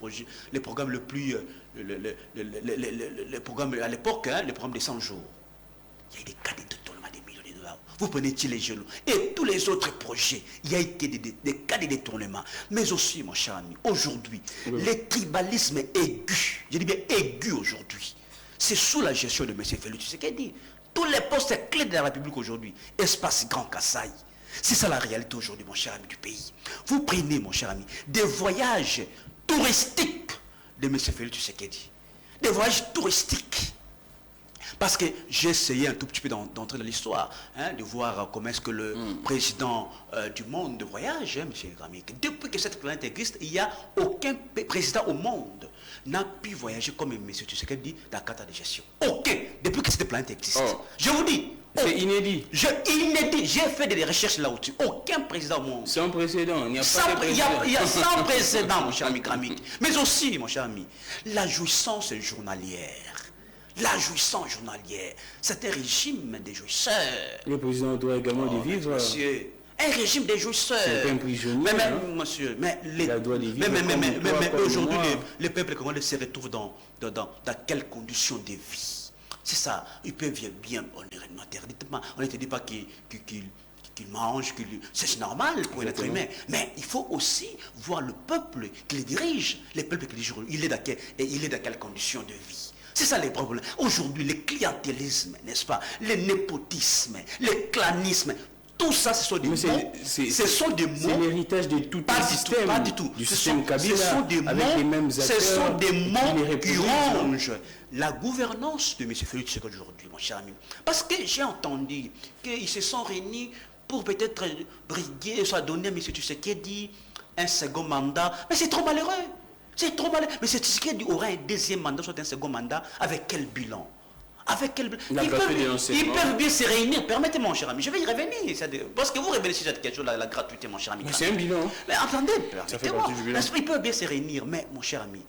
programme le plus, le programme à l'époque, le programme des 100 jours. Il y a eu des cas de détournement des millions de dollars. Vous prenez-t-il les genoux? Et tous les autres projets, il y a été des cas de détournement. Mais aussi, mon cher ami, aujourd'hui, le tribalisme aigu, je dis bien aigu aujourd'hui, c'est sous la gestion de M. Félix Tshisekedi. Tous les postes clés de la République aujourd'hui, espace Grand Kasaï. C'est ça la réalité aujourd'hui, mon cher ami du pays. Vous prenez, mon cher ami, des voyages touristiques de M. Félix Tshisekedi. Des voyages touristiques. Parce que j'ai essayé un tout petit peu d'entrer dans l'histoire, de voir comment est-ce que le président du monde voyage, M. Gramic. Depuis que cette planète existe, il n'y a aucun président au monde n'a pu voyager comme M. Tshisekedi dans le cadre de gestion. Aucun, depuis que cette planète existe. Oh. Je vous dis. C'est inédit. Inédit. J'ai fait des recherches là-dessus. Aucun président au monde. Sans précédent. Il n'y a pas de précédent. Il y a sans précédent, mon cher ami Gramic. Mais aussi, mon cher ami, la jouissance journalière. La jouissance journalière, c'est un régime des jouisseurs. Le président doit également y vivre. Monsieur, un régime des jouisseurs. C'est un prisonnier. Monsieur, mais aujourd'hui, les peuples congolais se retrouvent dans quelles conditions de vie? C'est ça. Ils peuvent bien, on ne te dit pas qu'ils mangent, c'est normal pour un être humain. Mais il faut aussi voir le peuple qui les dirige. Le peuple qui les dirige, il est dans quelles conditions de vie? C'est ça les problèmes. Aujourd'hui, le clientélisme, n'est-ce pas? Le népotisme, le clanisme, tout ça, ce sont des mots. C'est l'héritage de tout un système. Pas du tout. Du système Kabila, ce sont des avec les mêmes acteurs. Ce sont des mots qui rongent la gouvernance de M. Félix Tshisekedi aujourd'hui, mon cher ami. Parce que j'ai entendu qu'ils se sont réunis pour peut-être briguer, soit donner à M. Tshisekedi un second mandat. Mais c'est trop malheureux. C'est trop mal. Mais c'est ce qui aura un deuxième mandat, soit un second mandat, avec quel bilan? Avec quel bilan? Ils peuvent bien se réunir. Permettez-moi, mon cher ami, je vais y revenir. Parce que vous revenez sur cette question, la gratuité, mon cher ami. Mais c'est un bilan. Mais attendez, permettez-moi. Ils peuvent bien se réunir, mais, mon cher ami,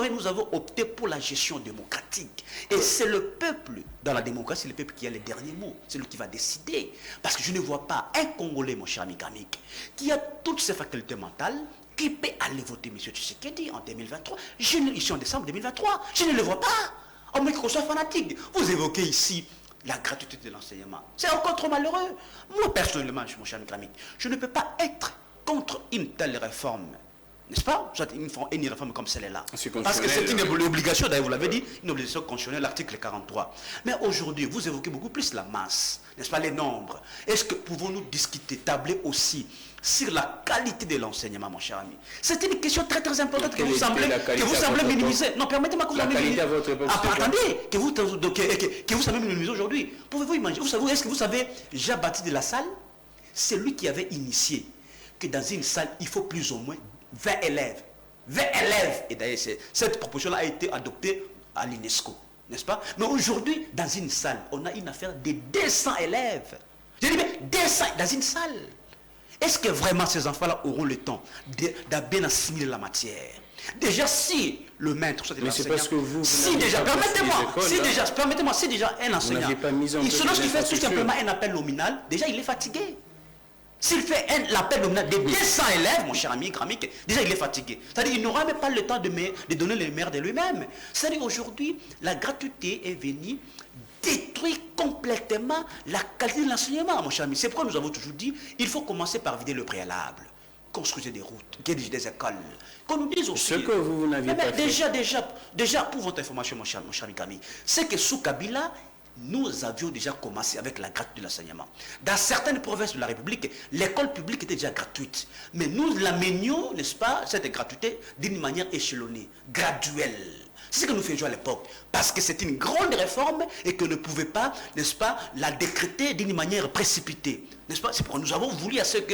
nous avons opté pour la gestion démocratique. Et c'est le peuple, dans la démocratie, c'est le peuple qui a les derniers mots. C'est lui qui va décider. Parce que je ne vois pas un Congolais, mon cher ami Gramic, qui a toutes ses facultés mentales, qui peut aller voter M. Tshisekedi en 2023, ici en décembre 2023. Je ne le vois pas. Au moins qu'on soit fanatique. Vous évoquez ici la gratuité de l'enseignement. C'est encore trop malheureux. Moi, personnellement, mon cher Gramic, je ne peux pas être contre une telle réforme. N'est-ce pas? Soit une réforme comme celle-là. Parce que c'est une obligation, d'ailleurs, vous l'avez dit, une obligation constitutionnelle, l'article 43. Mais aujourd'hui, vous évoquez beaucoup plus la masse, n'est-ce pas, les nombres. Est-ce que pouvons-nous discuter, tabler aussi sur la qualité de l'enseignement, mon cher ami? C'est une question très très importante que vous semblez minimiser. Non, permettez-moi que vous la minimiser. Attendez, que vous savez minimiser aujourd'hui. Pouvez-vous imaginer? Est-ce que vous savez, Jean-Baptiste de la Salle, c'est lui qui avait initié que dans une salle, il faut plus ou moins 20 élèves. 20 élèves. Et d'ailleurs, cette proposition-là a été adoptée à l'UNESCO, n'est-ce pas? Mais aujourd'hui, dans une salle, on a une affaire de 200 élèves. Je dis, mais 200 dans une salle. Est-ce que vraiment ces enfants-là auront le temps de bien assimiler la matière? Déjà, si le maître, soit c'est parce que vous si déjà, permettez-moi, si déjà un enseignant, lorsqu'il fait tout simplement un appel nominal, déjà il est fatigué. S'il fait l'appel nominal de 200 élèves, mon cher ami Gramic, déjà il est fatigué. C'est-à-dire qu'il n'aura même pas le temps de donner le meilleur de lui-même. C'est-à-dire aujourd'hui, la gratuité est venue détruire complètement la qualité de l'enseignement, mon cher ami. C'est pourquoi nous avons toujours dit, il faut commencer par vider le préalable. construisez des routes, des écoles. Qu'on nous dise aussi... Ce que vous n'aviez pas fait. Déjà, pour votre information, mon cher ami Camille, c'est que sous Kabila, nous avions déjà commencé avec la gratuité de l'enseignement. Dans certaines provinces de la République, l'école publique était déjà gratuite. Mais nous l'amenions, n'est-ce pas, cette gratuité, d'une manière échelonnée, graduelle. C'est ce que nous faisions à l'époque. Parce que c'est une grande réforme et que ne pouvait pas, n'est-ce pas, la décréter d'une manière précipitée. N'est-ce pas? C'est pourquoi nous avons voulu à ce que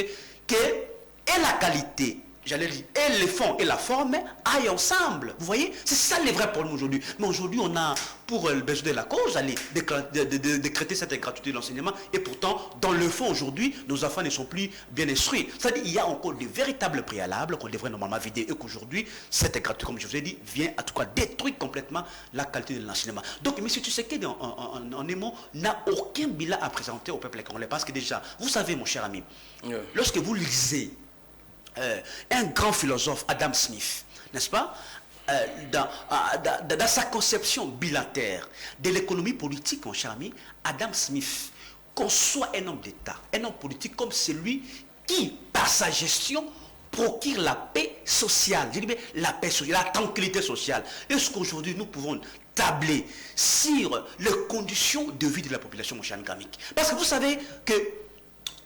et la qualité, j'allais dire, et le fond et la forme aillent ensemble. Vous voyez? C'est ça les vrais problèmes aujourd'hui. Mais aujourd'hui, on a, pour le besoin de la cause, aller décréter cette gratuité de l'enseignement. Et pourtant, dans le fond, aujourd'hui, nos enfants ne sont plus bien instruits. C'est-à-dire qu'il y a encore des véritables préalables qu'on devrait normalement vider. Et qu'aujourd'hui, cette gratuité, comme je vous ai dit, vient en tout cas détruire complètement la qualité de l'enseignement. Donc, M. Tshisekedi, en un mot, n'a aucun bilan à présenter au peuple congolais. Parce que déjà, vous savez, mon cher ami, lorsque vous lisez un grand philosophe, Adam Smith, n'est-ce pas, dans sa conception bilatère de l'économie politique, mon cher ami, Adam Smith conçoit un homme d'État, un homme politique comme celui qui, par sa gestion, procure la paix sociale. Je dis bien la paix sociale, la tranquillité sociale. Est-ce qu'aujourd'hui nous pouvons tabler sur les conditions de vie de la population, mon cher ami Kamik? Parce que vous savez que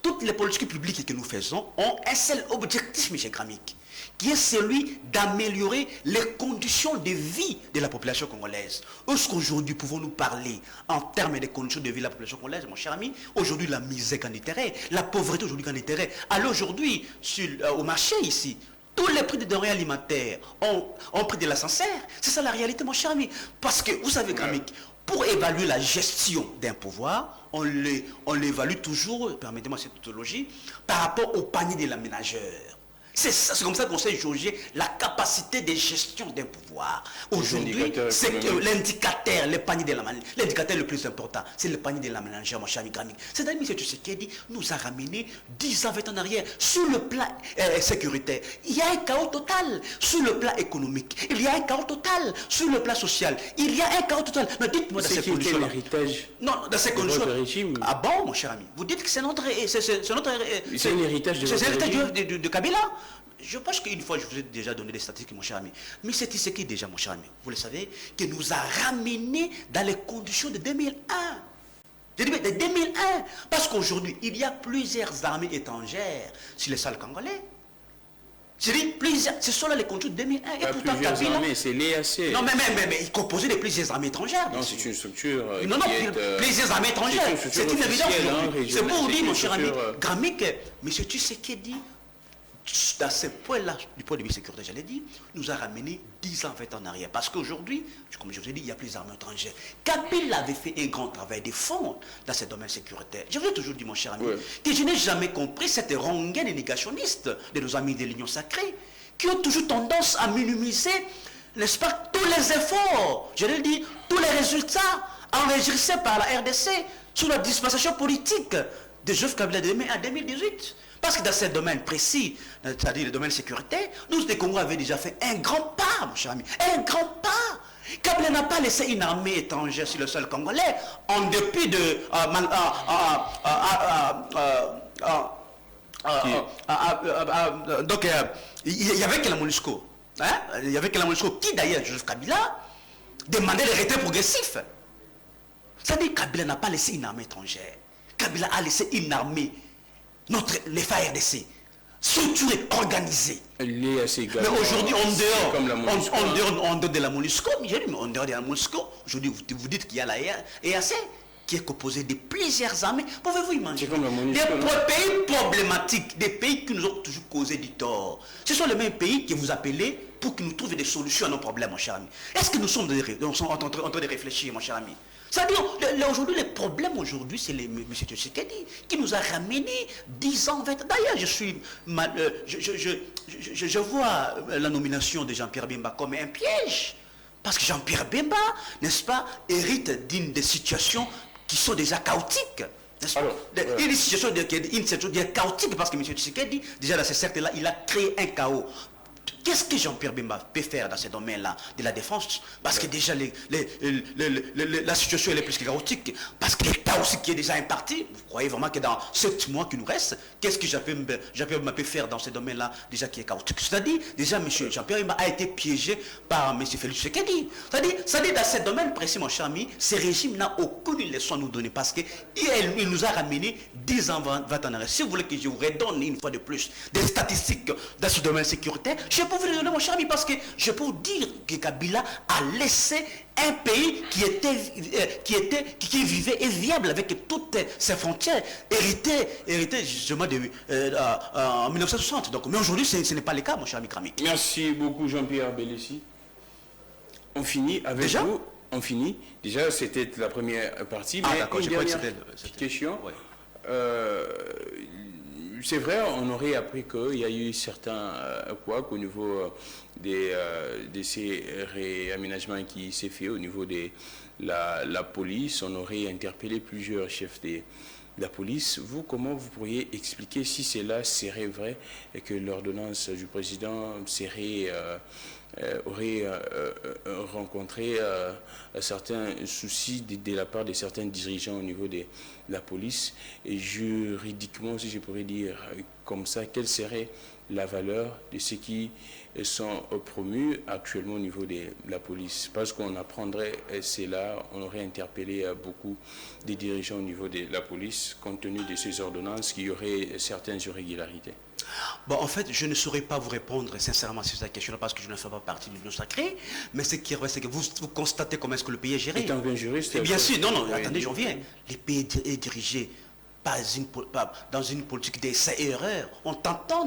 toutes les politiques publiques que nous faisons ont un seul objectif, M. Kramik, qui est celui d'améliorer les conditions de vie de la population congolaise. Est-ce qu'aujourd'hui pouvons-nous parler en termes de conditions de vie de la population congolaise, mon cher ami? Aujourd'hui, la misère qu'en intérêt, la pauvreté aujourd'hui qu'en intérêt. Alors aujourd'hui, au marché ici, tous les prix des denrées alimentaires ont pris de l'ascenseur. C'est ça la réalité, mon cher ami. Parce que, vous savez, Kramik, pour évaluer la gestion d'un pouvoir, on l'évalue toujours, permettez-moi cette tautologie, par rapport au panier de l'aménageur. C'est comme ça qu'on sait jauger la capacité de gestion d'un pouvoir. Aujourd'hui, c'est que l'indicateur, le panier de l'aménageur, l'indicateur le plus important, c'est le panier de l'aménageur, mon cher ami Gramik. C'est-à-dire, M. Tshisekedi nous a ramené 10 ans, 20 ans en arrière sur le plan sécuritaire. Il y a un chaos total sur le plan économique. Il y a un chaos total sur le plan social. Il y a un chaos total. Mais dites-moi dans ces conditions. C'est l'héritage. Non, dans ces conditions. Régime. Ah bon, mon cher ami? Vous dites que c'est notre. C'est l'héritage de Kabila. Je pense qu'une fois, je vous ai déjà donné des statistiques, mon cher ami. Mais c'est ce qui est déjà, mon cher ami, vous le savez, qui nous a ramenés dans les conditions de 2001. Je dis de 2001. Parce qu'aujourd'hui, il y a plusieurs armées étrangères sur les sols congolais. Je dis plusieurs. Ce sont là les conditions de 2001. Et pourtant, plusieurs armées, c'est l'EAC. Non, mais il composait de plusieurs armées étrangères. Non, c'est une structure. Non, plusieurs armées étrangères. C'est une évidence. C'est pour vous dire, mon cher ami, Gramik, M. Tshisekedi, dans ce point-là, du point de vue sécuritaire, j'allais dire, nous a ramené 10 ans, 20 ans en arrière. Parce qu'aujourd'hui, comme je vous ai dit, il y a plus d'armées étrangères. Kabila avait fait un grand travail de fond dans ce domaine sécuritaire. Je vous ai toujours dit, mon cher ami, que je n'ai jamais compris cette rengaine négationniste de nos amis de l'Union sacrée, qui ont toujours tendance à minimiser, n'est-ce pas, tous les efforts, je l'ai dit, tous les résultats enregistrés par la RDC sous la dispensation politique de Joseph Kabila de 2018. Parce que dans ce domaine précis, c'est-à-dire le domaine sécuritaire, nous, les Congolais, avaient déjà fait un grand pas, mon cher ami. Un grand pas. Kabila n'a pas laissé une armée étrangère sur le sol congolais, en dépit de... donc, il y avait que la MONUSCO. Hein? Il y avait que la MONUSCO qui, d'ailleurs, Joseph Kabila, demandait le retrait progressif. C'est-à-dire que Kabila n'a pas laissé une armée étrangère. Kabila a laissé une armée, les FARDC, structurée, organisée. Mais aujourd'hui, en dehors de la MONUSCO, aujourd'hui, vous dites qu'il y a la EAC qui est composée de plusieurs armées. Pouvez-vous imaginer des pays problématiques, des pays qui nous ont toujours causé du tort. Ce sont les mêmes pays que vous appelez pour qu'ils nous trouvent des solutions à nos problèmes, mon cher ami. Est-ce que nous sommes en train de réfléchir, mon cher ami? C'est-à-dire, aujourd'hui, le problème aujourd'hui, c'est M. Tshisekedi qui nous a ramené 10 ans, 20 ans. D'ailleurs, je vois la nomination de Jean-Pierre Bemba comme un piège. Parce que Jean-Pierre Bemba, n'est-ce pas, hérite d'une des situations qui sont déjà chaotiques. Une situation chaotique parce que M. Tshisekedi, déjà dans ce cercle-là, il a créé un chaos. Qu'est-ce que Jean-Pierre Bemba peut faire dans ces domaines-là de la défense? Parce que déjà, la situation elle est plus que chaotique. Parce que l'État aussi qui est déjà imparti. Vous croyez vraiment que dans 7 mois qui nous restent, qu'est-ce que Jean-Pierre Bemba peut faire dans ces domaines-là déjà qui est chaotique? C'est-à-dire, déjà, M. Jean-Pierre Bemba a été piégé par M. Félix Tshisekedi. C'est-à-dire, dans ces domaines précis, mon cher ami, ce régime n'a aucune leçon à nous donner. Parce qu'il nous a ramené 10 ans, 20 ans en arrière. Si vous voulez que je vous redonne une fois de plus des statistiques dans ce domaine sécuritaire, je peux vous les donner, mon cher ami, parce que je peux vous dire que Kabila a laissé un pays qui vivait et viable avec toutes ses frontières, hérité justement en 1960. Donc, mais aujourd'hui, ce n'est pas le cas, mon cher ami Kramik. Merci beaucoup, Jean-Pierre Belessi. On finit avec Déjà vous. On finit. Déjà, c'était la première partie. Ah, mais d'accord, une j'ai pas dernière question. Ouais. C'est vrai, on aurait appris qu'il y a eu certains couacs au niveau de ces réaménagements qui s'est fait au niveau de la police. On aurait interpellé plusieurs chefs de la police. Vous, comment vous pourriez expliquer si cela serait vrai et que l'ordonnance du président aurait rencontré certains soucis de la part de certains dirigeants au niveau de la police, et juridiquement, si je pourrais dire comme ça, quelle serait la valeur de ceux qui sont promus actuellement au niveau de la police? Parce qu'on apprendrait cela, on aurait interpellé beaucoup des dirigeants au niveau de la police compte tenu de ces ordonnances, qu'il y aurait certaines irrégularités. Bon, en fait, je ne saurais pas vous répondre sincèrement sur cette question-là parce que je ne fais pas partie du nom sacré. Mais ce qui est vrai, c'est que vous constatez comment est-ce que le pays est géré. Étant qu'un juriste... Et bien sûr, non, oui. Attendez, j'en viens. Le pays est dirigé dans une politique d'essai et erreur. On t'entend,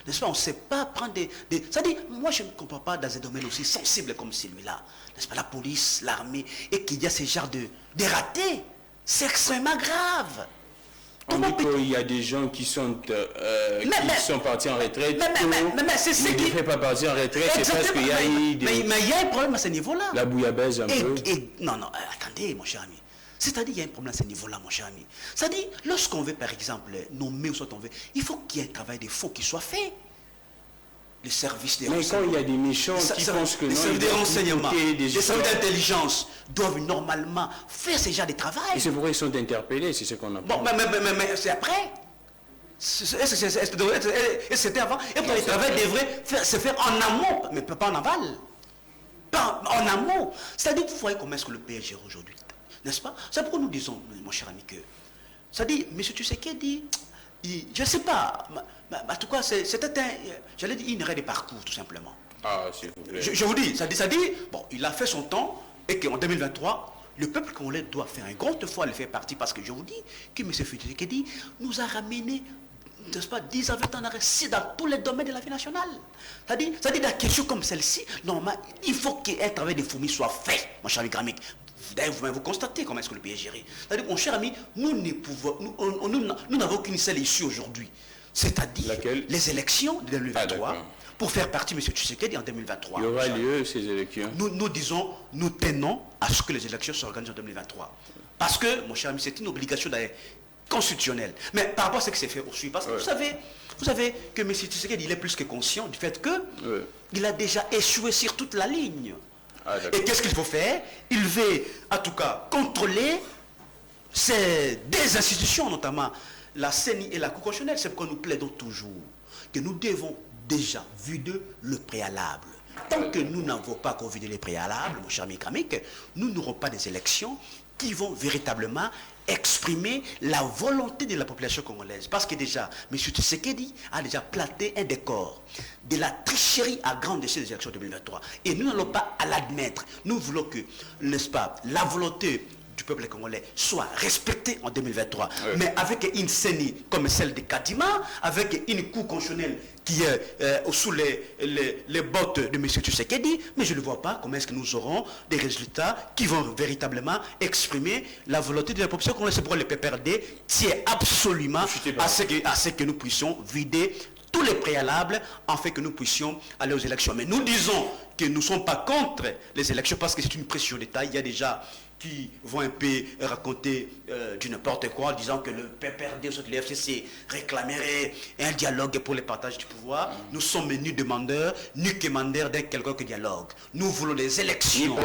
n'est-ce pas? On ne sait pas prendre des... C'est-à-dire, moi, je ne comprends pas dans un domaine aussi sensible comme celui-là, n'est-ce pas? La police, l'armée, et qu'il y a ce genre de ratés. C'est extrêmement grave. On dit qu'il y a des gens qui sont partis en retraite. Mais c'est ce qui... ne devraient pas partir en retraite, c'est parce qu'il y a eu des... Mais il y a un problème à ce niveau-là. La bouillabaisse un peu. Non, attendez, mon cher ami. C'est-à-dire, il y a un problème à ce niveau-là, mon cher ami. C'est-à-dire, lorsqu'on veut, par exemple, nommer ou soit on veut, il faut qu'il y ait un travail de fond qui soit fait. Les services des renseignements. Mais quand il y a des méchants qui pensent que non, les services des renseignements, les services d'intelligence doivent normalement faire ce genre de travail. Et c'est pourquoi ils sont interpellés, c'est ce qu'on a. Bon, mais c'est après. C'était avant. Et pour le travail devrait se faire en amont, mais pas en aval. Pas en amont. C'est-à-dire, vous voyez comment est-ce que le pays gère aujourd'hui. N'est-ce pas? C'est pourquoi nous disons, mon cher ami, que... C'est-à-dire, M. Tshisekedi, je ne sais pas, en tout cas, c'était j'allais dire, une erreur de parcours, tout simplement. Ah, s'il vous plaît. Je vous dis, ça dit, bon, il a fait son temps, et qu'en 2023, le peuple congolais doit faire un grand effort à le faire partie, parce que je vous dis que M. Tshisekedi nous a ramené, n'est-ce pas, 10 à 20 ans en arrêt, dans tous les domaines de la vie nationale. C'est-à-dire, dans des questions comme celle-ci, normalement, il faut qu'un travail de fourmi soit fait, mon cher ami Gramique. D'ailleurs, vous constatez comment est-ce que le pays est géré. C'est-à-dire, mon cher ami, nous n'avons qu'une seule issue aujourd'hui. C'est-à-dire les élections de 2023 pour faire partie de M. Tshisekedi en 2023. Il y aura lieu ces élections. Nous tenons à ce que les élections s'organisent en 2023. Parce que, mon cher ami, c'est une obligation d'ailleurs constitutionnelle. Mais par rapport à ce qui s'est fait aujourd'hui, parce que vous savez que M. Tshisekedi, il est plus que conscient du fait qu'il a déjà échoué sur toute la ligne. Et qu'est-ce qu'il faut faire? Il veut, en tout cas, contrôler ces deux institutions, notamment la CENI et la Cour constitutionnelle. C'est pourquoi nous plaidons toujours que nous devons déjà vider le préalable. Tant que nous n'avons pas encore vidé les préalables, mon cher ami Kramik, nous n'aurons pas des élections qui vont véritablement exprimer la volonté de la population congolaise. Parce que déjà, M. Tshisekedi a déjà planté un décor de la tricherie à grande échelle des élections 2023. Et nous n'allons pas à l'admettre. Nous voulons que, n'est-ce pas, la volonté du peuple congolais soit respectée en 2023. Mais avec une CENI comme celle de Kadima, avec une cour constitutionnelle qui est sous les bottes de M. Tshisekedi, mais je ne vois pas comment est-ce que nous aurons des résultats qui vont véritablement exprimer la volonté de la population congolaise. C'est pourquoi le PPRD tient absolument à ce que nous puissions vider tous les préalables afin que nous puissions aller aux élections. Mais nous disons que nous ne sommes pas contre les élections parce que c'est une pression d'État. Il y a déjà qui vont un peu raconter du n'importe quoi en disant que le PPRD ou le FCC réclamerait un dialogue pour le partage du pouvoir. Nous sommes ni demandeurs, ni commandeurs d'un quelconque dialogue. Nous voulons des élections.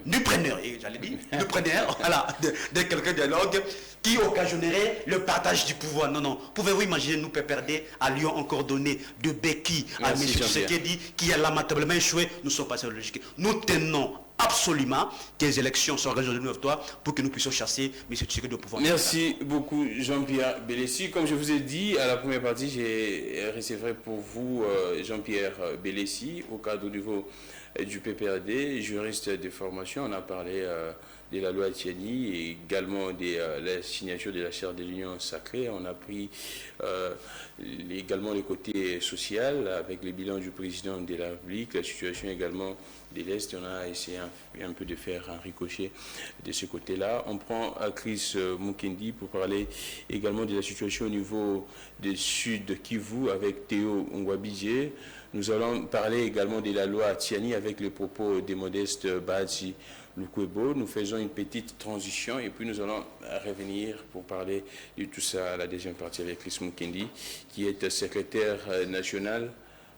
Ni preneurs, j'allais dire, ni preneurs, voilà, d'un quelconque dialogue qui occasionnerait le partage du pouvoir. Non, non. Pouvez-vous imaginer nous PPRD à Lyon encore donné de béquilles à M. Tshisekedi qui a lamentablement échoué? Nous sommes passés à la logique. Nous tenons absolument que les élections soient organisées de 9-3 pour que nous puissions chasser M. Tshisekedi au pouvoir. Merci beaucoup Jean-Pierre Bélessi. Comme je vous ai dit à la première partie, j'ai réservé pour vous Jean-Pierre Bélessi au cadre au niveau du PPRD, juriste de formation. On a parlé de la loi Tiani et également de la signature de la charte de l'Union sacrée. On a pris également le côté social avec le bilan du président de la République, la situation également de l'Est. On a essayé un peu de faire un ricochet de ce côté-là. On prend Chris Mukendi pour parler également de la situation au niveau du Sud Kivu avec Théo Ngwabidje. Nous allons parler également de la loi Tiani avec les propos de Modeste Badji Lukwebo. Nous faisons une petite transition et puis nous allons revenir pour parler de tout ça à la deuxième partie avec Chris Mukendi, qui est secrétaire national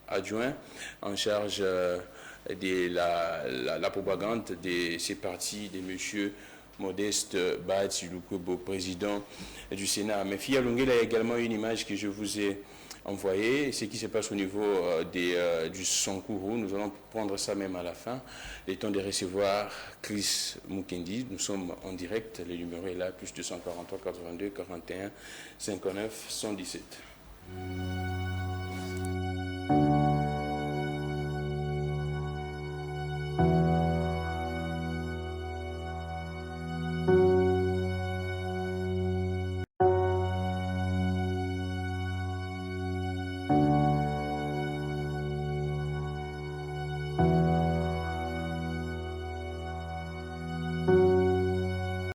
adjoint en charge de la propagande de ces partis de M. Modeste Badji Lukwebo, président du Sénat. Mais Fia Lungela a également une image que je vous ai envoyée, ce qui se passe au niveau du Sankourou. Nous allons prendre ça même à la fin. Le temps de recevoir Chris Mukendi. Nous sommes en direct. Le numéro est là, plus 243 82 41 59 117.